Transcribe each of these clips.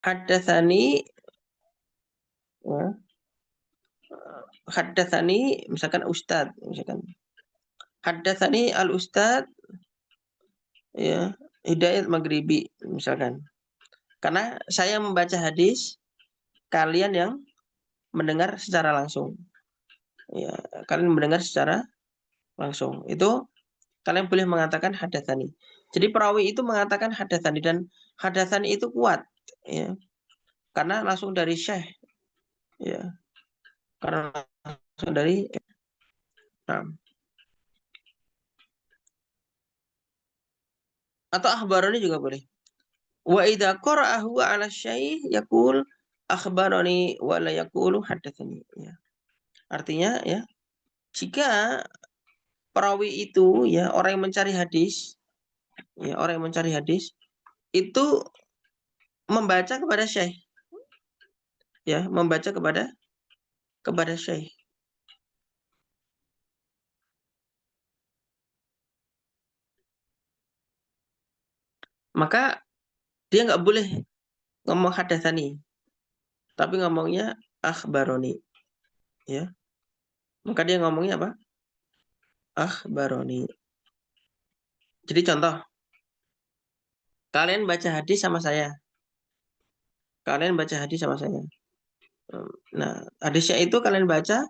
Haddatsani, ya, haddatsani misalkan ustad, misalkan haddatsani al ustad, ya, Hidayat Maghribi misalkan. Karena saya membaca hadis, kalian yang mendengar secara langsung. Ya, kalian mendengar secara langsung. Itu kalian boleh mengatakan hadatsani. Jadi perawi itu mengatakan hadatsani dan hadatsani itu kuat, ya. Karena langsung dari syekh, ya. Karena langsung dari, nah. Atau akhbaroni juga boleh. Wa idza qara'ahu 'ala syekh yaqul akhbarani wa la yaqulu hadatsani, ya. Artinya, ya, jika perawi itu, ya, orang yang mencari hadis, ya, orang yang mencari hadis itu membaca kepada syekh, ya, membaca kepada syekh. Maka dia nggak boleh ngomong hadatsani, tapi ngomongnya akhbaroni, ya. Maka dia ngomongnya apa? Akhbaroni. Jadi contoh, kalian baca hadis sama saya. Kalian baca hadis sama saya. Nah, hadisnya itu kalian baca,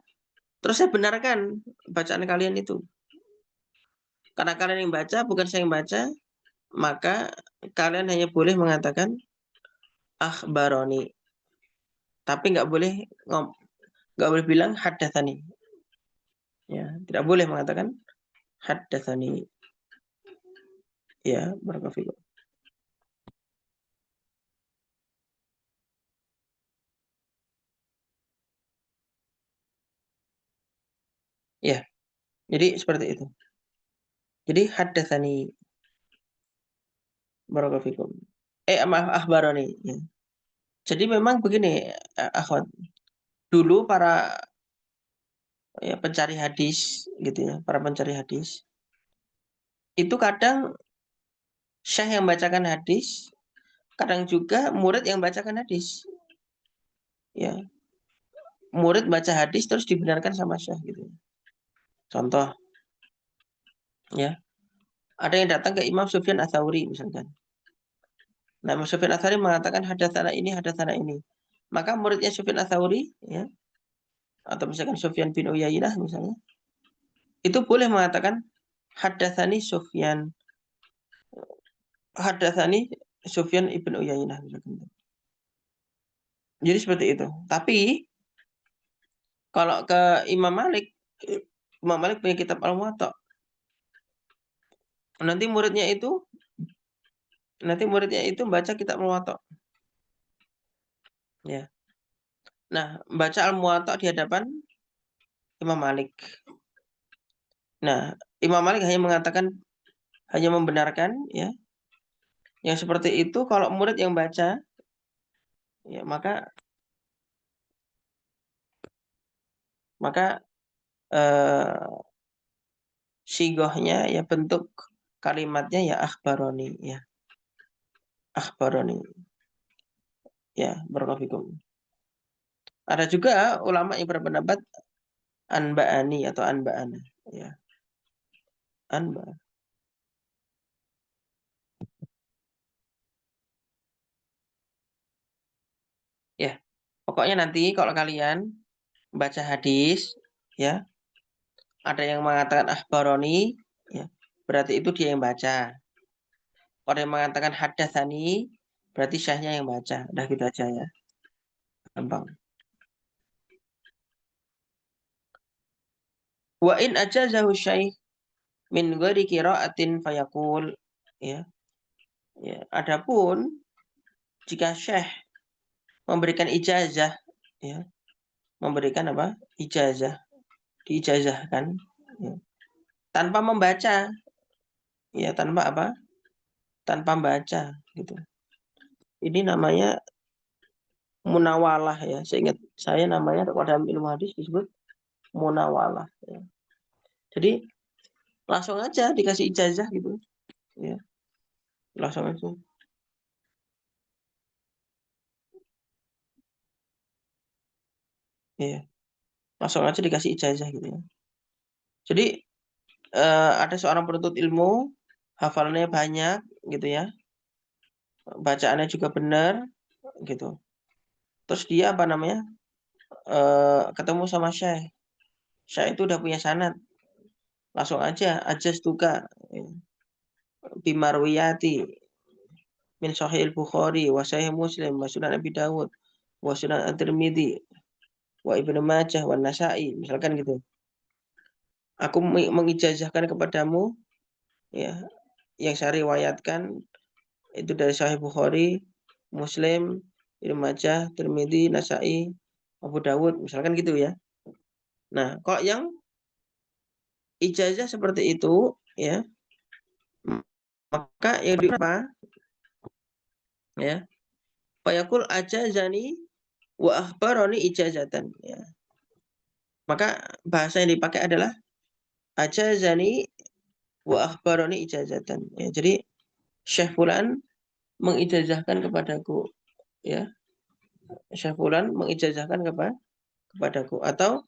terus saya benarkan bacaan kalian itu. Karena kalian yang baca, bukan saya yang baca, maka kalian hanya boleh mengatakan akhbaroni. Tapi nggak boleh bilang haddatsani. Ya, tidak boleh mengatakan haddatsani. Ya, barakallahu. Ya, jadi seperti itu. Jadi haddatsani, barakallahu. Maaf, akhbaroni, ya. Jadi memang begini, akhwat. Dulu para, ya, pencari hadis gitu, ya, para pencari hadis itu kadang syekh yang bacakan hadis, kadang juga murid yang bacakan hadis. Ya, murid baca hadis terus dibenarkan sama syekh gitu. Contoh, ya, ada yang datang ke Imam Sufyan Ats-Tsauri misalkan. Nah, Imam Sufyan Ats-Tsauri mengatakan hadatsana ini, hadatsana ini. Maka muridnya Sufyan Ats-Tsauri, ya, atau misalkan Sufyan bin Uyainah misalnya, itu boleh mengatakan hadatsani Sufyan, hadatsani Sufyan ibn Uyainah misalkan. Jadi seperti itu. Tapi kalau ke Imam Malik, Imam Malik punya kitab Al-Muwatta. Nanti muridnya itu, baca kitab Al-Muwatta. Ya. Nah, baca Al-Muwatta di hadapan Imam Malik. Nah, Imam Malik hanya mengatakan, hanya membenarkan, ya, yang seperti itu kalau murid yang baca, ya, maka eh, sigohnya, ya, bentuk kalimatnya, ya, akhbaroni, ya, akhbaroni, ya, barakallahu. Ada juga ulama yang berpendapat anba'ani atau anba'ana, ya, anba, ya. Pokoknya nanti kalau kalian baca hadis, ya, ada yang mengatakan akhbaroni, ya, berarti itu dia yang baca. Orang yang mengatakan hadatsani, berarti syahnya yang baca. Udah gitu aja, ya. Gampang. Wa in ajazahu syaikh min ghairi qiraatin fayaqul, ya. Ya, adapun jika syekh memberikan ijazah, ya, memberikan apa? Ijazah, diijazahkan, ya, tanpa membaca, ya, tanpa apa? Tanpa membaca gitu. Ini namanya munawalah, ya. Seingat saya namanya dalam ilmu hadis disebut munawalah, ya. Jadi langsung aja dikasih ijazah gitu, ya. Langsung aja. Iya, langsung aja dikasih ijazah gitu ya. Jadi ada seorang penuntut ilmu, hafalannya banyak gitu ya, bacaannya juga benar gitu. Terus dia apa namanya? Ketemu sama Syekh. Syekh itu udah punya sanad. Langsung aja stuka bimarwiyati min sahih al-Bukhari wa sahih Muslim wa sunan Abi Dawud wa sunan At-Tirmidzi wa Ibnu Majah wa Nasa'i, misalkan gitu. Aku mengijazahkan kepadamu ya yang saya riwayatkan itu dari Sahih Bukhari, Muslim, Ibnu Majah, Tirmidzi, Nasa'i, Abu Dawud, misalkan gitu ya. Nah, kok yang ijazah seperti itu ya, maka yang apa ya? Fayaqul ajazani wa akhbarani ijazatan ya. Maka bahasa yang dipakai adalah ajazani wa akhbarani ijazatan ya. Jadi Syekh Fulan mengijazahkan kepadaku ya. Syekh Fulan mengijazahkan kepadaku atau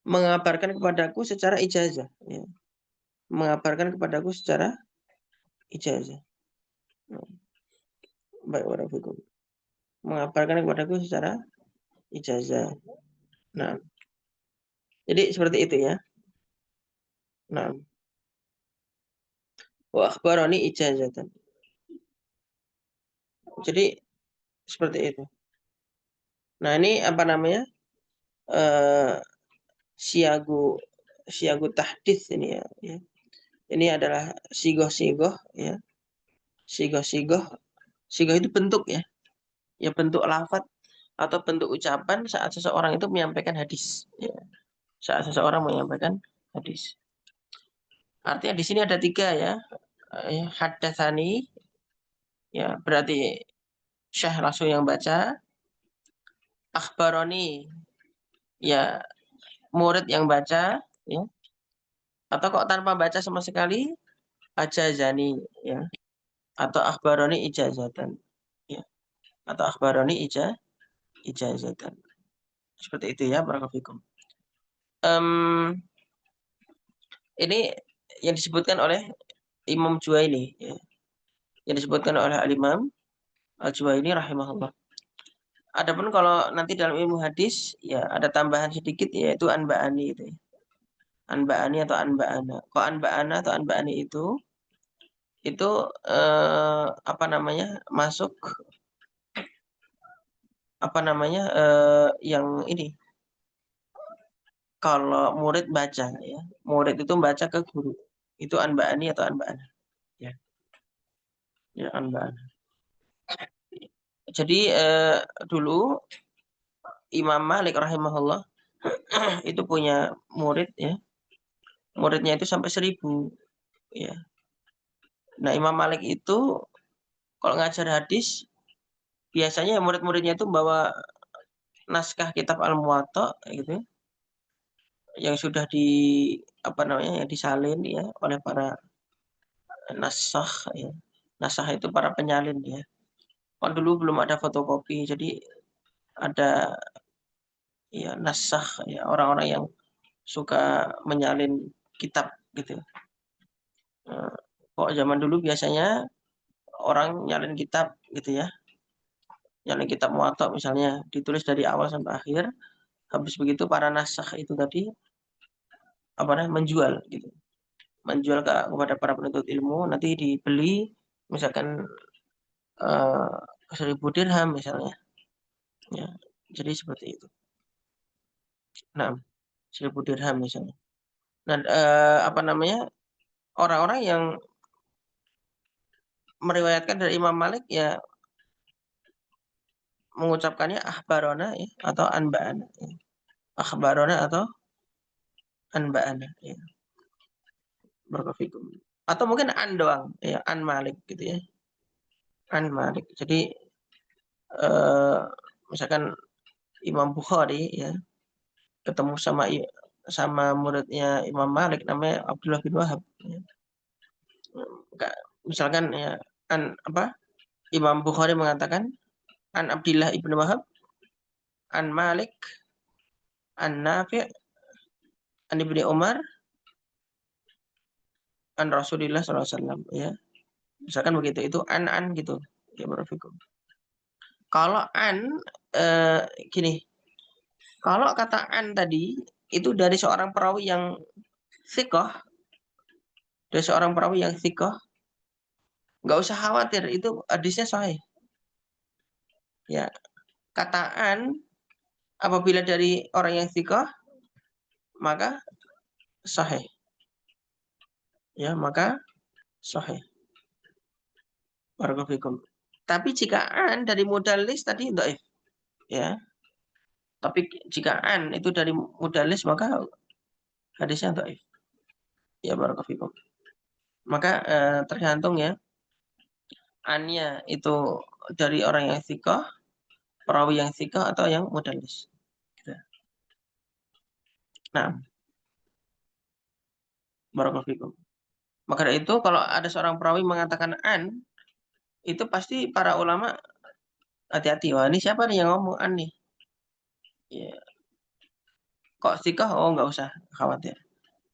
mengabarkan kepadaku secara ijazah ya. Mengabarkan kepadaku secara ijazah. Baik, warafikum. Mengabarkan kepadaku secara ijazah. Nah, jadi seperti itu ya. Nah, wa akhbarani ijazatan. Jadi seperti itu. Nah, ini apa namanya? Eh siagu siagu tahdits ini ya, ya. Ini adalah sigoh-sigoh ya. Sigoh-sigoh. Sigoh itu bentuk ya. Ya bentuk lafaz atau bentuk ucapan saat seseorang itu menyampaikan hadis ya. Saat seseorang menyampaikan hadis. Artinya di sini ada tiga ya. Haddatsani ya berarti Syekh langsung yang baca. Akhbaroni ya murid yang baca ya. Atau kok tanpa baca sama sekali ajazani ya. Atau akhbaroni ijazatan ya. Atau akhbaroni ijazatan. Seperti itu ya, barakallahu. Um, ini yang disebutkan oleh Imam Juwaini ya. Yang disebutkan oleh Al-Imam Al-Juwaini rahimahullah. Adapun kalau nanti dalam ilmu hadis ya ada tambahan sedikit yaitu anba'ani itu ya. Anba'ani atau anba'ana. Kok anba'ana atau anba'ani itu apa namanya? Masuk apa namanya? Yang ini kalau murid baca ya. Murid itu baca ke guru. Itu anba'ani atau anba'ana ya. Ya anba'ana. Jadi dulu Imam Malik rahimahullah itu punya murid ya. Muridnya itu sampai 1.000 ya. Nah, Imam Malik itu kalau ngajar hadis biasanya murid-muridnya itu bawa naskah kitab Al-Muwatta gitu ya, yang sudah di apa namanya yang disalin ya oleh para nasakh ya. Nasakh itu para penyalin ya. Kan dulu belum ada fotokopi, jadi ada ya nasakh ya orang-orang yang suka menyalin kitab gitu. Nah, kok zaman dulu biasanya orang nyalin kitab gitu ya. Nyalin kitab Muwatta misalnya ditulis dari awal sampai akhir. Habis begitu para nasakh itu tadi apa namanya menjual gitu. Menjual kepada para penuntut ilmu nanti dibeli misalkan 1.000 dirham misalnya ya. Jadi seperti itu. Nah, 1.000 dirham misalnya. Nah, apa namanya orang-orang yang meriwayatkan dari Imam Malik ya mengucapkannya akhbarona ya atau anba'ana ya. Akhbarona atau anba'ana ya. Barakallahu. Atau mungkin an doang ya, an Malik gitu ya. An Malik. Jadi eh, misalkan Imam Bukhari ya ketemu sama muridnya Imam Malik namanya Abdullah bin Wahab ya. Misalkan ya an apa Imam Bukhari mengatakan an Abdullah ibn Wahab an Malik An-Nafi' an Ibnu Umar an Rasulillah SAW ya. Misalkan begitu, itu an gitu. Ya barakallahu. Kalau gini, kalau kata an tadi itu dari seorang perawi yang thiqah, nggak usah khawatir itu hadisnya sahih. Ya, kata an apabila dari orang yang thiqah maka sahih. Ya, maka sahih. Barakallahu fikum. Tapi jika an dari mudallis tadi dhaif, ya. Tapi jika an itu dari mudallis maka hadisnya dhaif. Ya barakallahu fikum. Maka tergantung ya. Annya itu dari orang yang thiqah, perawi yang thiqah atau yang mudallis. Gitu. Nah, barakallahu fikum. Maka dari itu kalau ada seorang perawi mengatakan an, itu pasti para ulama hati-hati. Wah, ini siapa nih yang ngomong an nih? Ya, kok thiqah? Oh, nggak usah khawatir.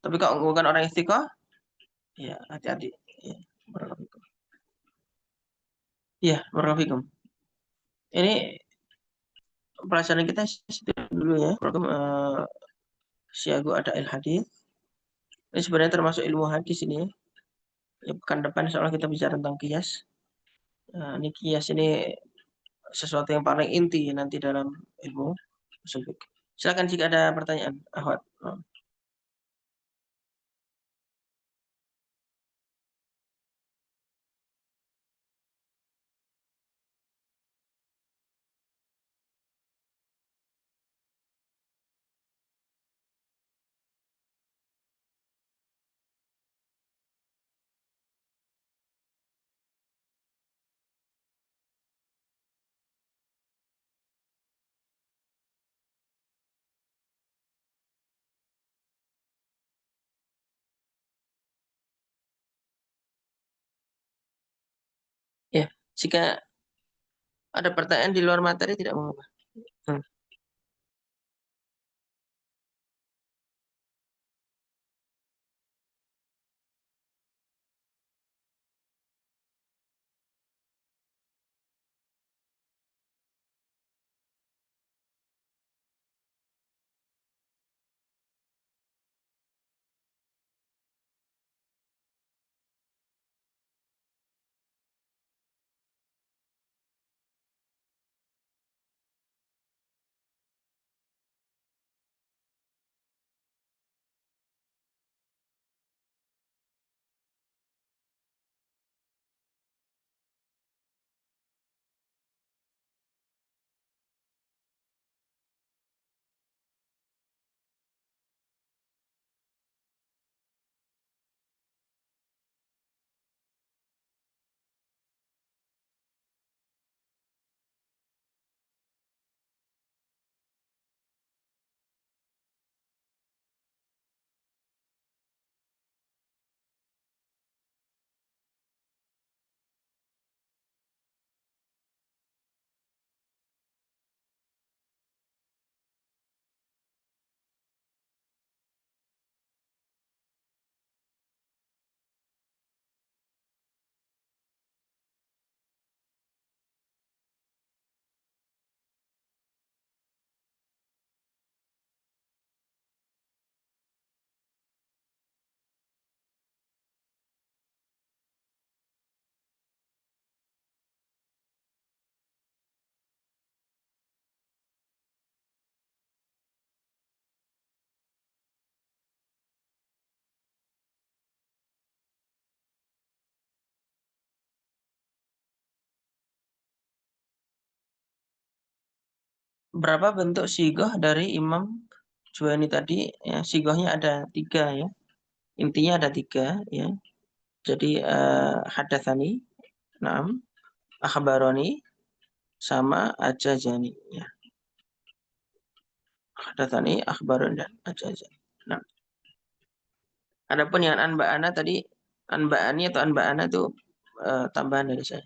Tapi kalau bukan orang yang thiqah, ya hati-hati. Ya, barakallahu fikum. Iya, barakallahu fikum. Ini pelajaran kita dulu ya. Program Syiagu ada hadis. Ini sebenarnya termasuk ilmu hadis ini ya. Ya, pekan depan insya Allah kita bicara tentang kias. Nah, ini kias ini sesuatu yang paling inti nanti dalam ilmu usul fikih. Silakan jika ada pertanyaan, Ahwat. Oh. Ya, jika ada pertanyaan di luar materi tidak mengapa. Hmm. Berapa bentuk sigoh dari Imam Juwani tadi? Ya, sigohnya ada 3 ya. Intinya ada 3 ya. Jadi hadatsani, naam, akhbaroni, sama ajazani ya. Hadatsani, akhbaroni dan ajazani. Nah, adapun yang anba'ana tadi, anba'ani atau anba'ana itu tambahan dari saya.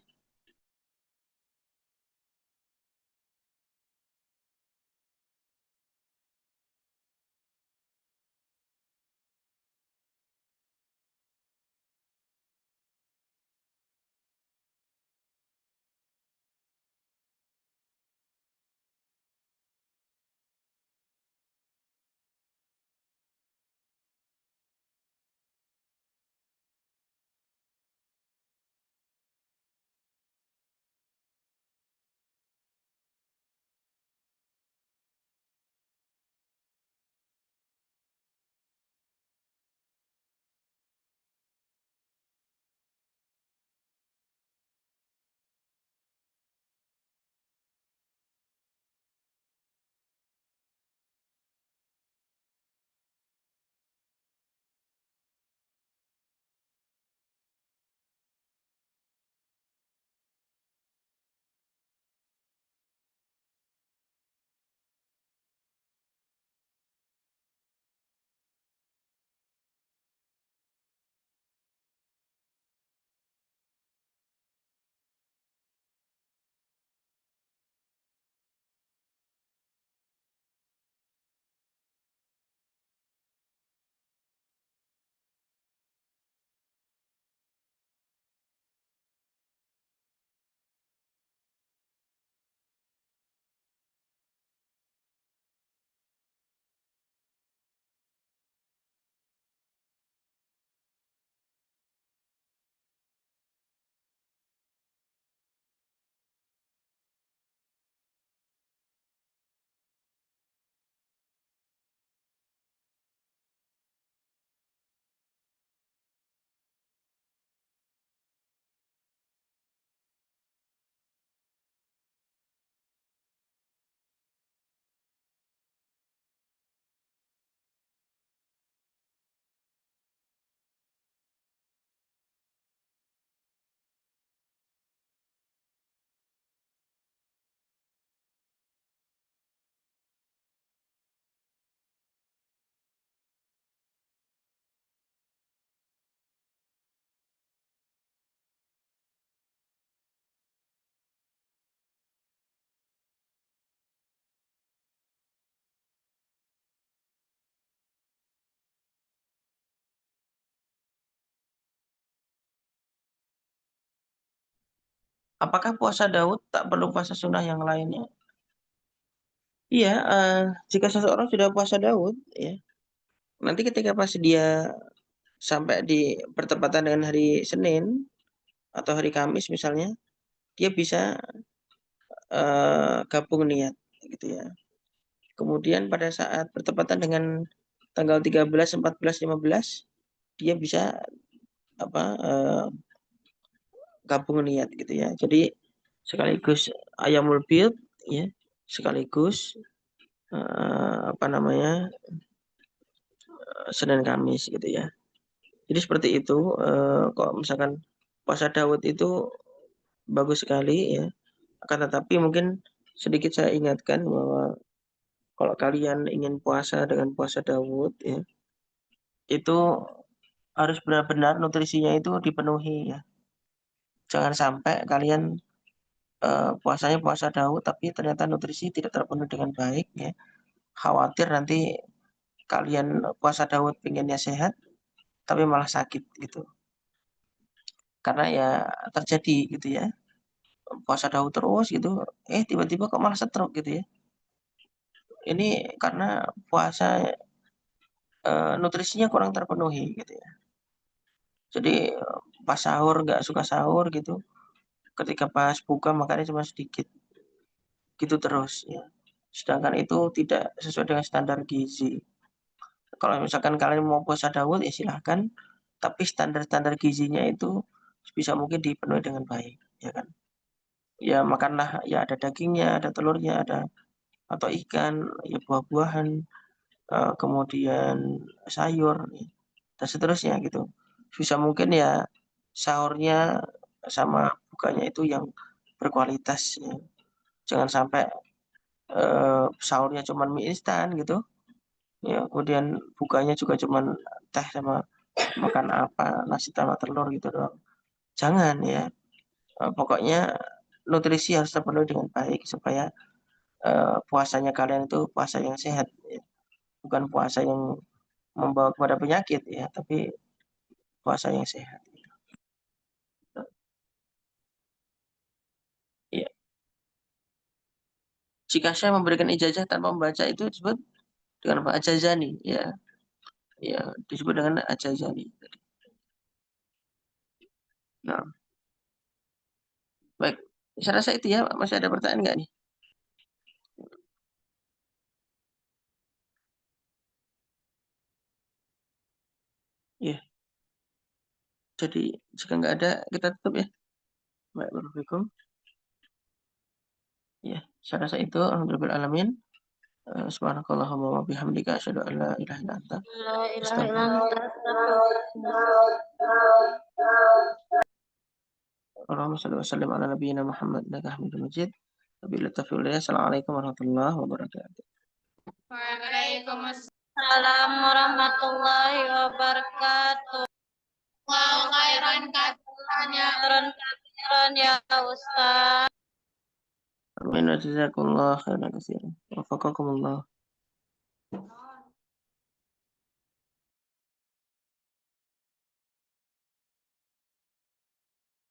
Apakah puasa Daud tak perlu puasa sunnah yang lainnya? Iya, jika seseorang sudah puasa Daud, ya, nanti ketika pas dia sampai di bertepatan dengan hari Senin atau hari Kamis misalnya, dia bisa gabung niat, gitu ya. Kemudian pada saat bertepatan dengan tanggal 13, 14, 15, dia bisa apa gabung niat gitu ya. Jadi sekaligus Ayamul Bid ya, sekaligus apa namanya Senin Kamis gitu ya. Jadi seperti itu. Kalau misalkan puasa Daud itu bagus sekali ya. Akan tetapi mungkin sedikit saya ingatkan bahwa kalau kalian ingin puasa dengan puasa Daud ya, itu harus benar-benar nutrisinya itu dipenuhi ya. Jangan sampai kalian puasanya puasa Daud tapi ternyata nutrisi tidak terpenuhi dengan baik ya. Khawatir nanti kalian puasa Daud pengennya sehat tapi malah sakit gitu. Karena ya terjadi gitu ya. Puasa Daud terus gitu, tiba-tiba kok malah stroke gitu ya. Ini karena puasa nutrisinya kurang terpenuhi gitu ya. Jadi pas sahur nggak suka sahur gitu, ketika pas buka makannya cuma sedikit, gitu terus ya. Sedangkan itu tidak sesuai dengan standar gizi. Kalau misalkan kalian mau puasa Daud ya silahkan, tapi standar-standar gizinya itu sebisa mungkin dipenuhi dengan baik, ya kan. Ya makanlah ya ada dagingnya, ada telurnya, ada atau ikan, ya buah-buahan, kemudian sayur, ya, dan seterusnya gitu. Sebisa mungkin ya sahurnya sama bukanya itu yang berkualitas ya. Jangan sampai sahurnya cuman mie instan gitu, ya kemudian bukanya juga cuman teh sama makan apa, nasi sama telur gitu doang. Jangan ya, pokoknya nutrisi harus terpenuhi dengan baik supaya, puasanya kalian itu puasa yang sehat ya, bukan puasa yang membawa kepada penyakit ya, tapi puasa yang sehat. Iya. Jika saya memberikan ijazah tanpa membaca itu disebut dengan apa? Ajazani, ya. Ya, disebut dengan ajazani. Nah, baik. Saya rasa itu ya, masih ada pertanyaan nggak nih? Iya, jadi jika nggak ada kita tutup ya. Baik, Assalamualaikum. Ya, saya rasa itu alhamdulillah alamin. Subhanakallahumma wa bihamdika asyhadu an la ilaha illa anta La ilaha illa astaghfiruka anta astaghfiruka. Allahumma shalli wa sallim ala nabiyyina Muhammad innaka Hamidum Majid. Wabillahi taufiq wal hidayah. Assalamualaikum warahmatullahi wabarakatuh. Waalaikumsalam warahmatullahi wabarakatuh. Wow, khairan katsiran ya khairan katsiran ya Ustaz. Amin wa jazakumullah khairan katsiran. Wafaqakumullah.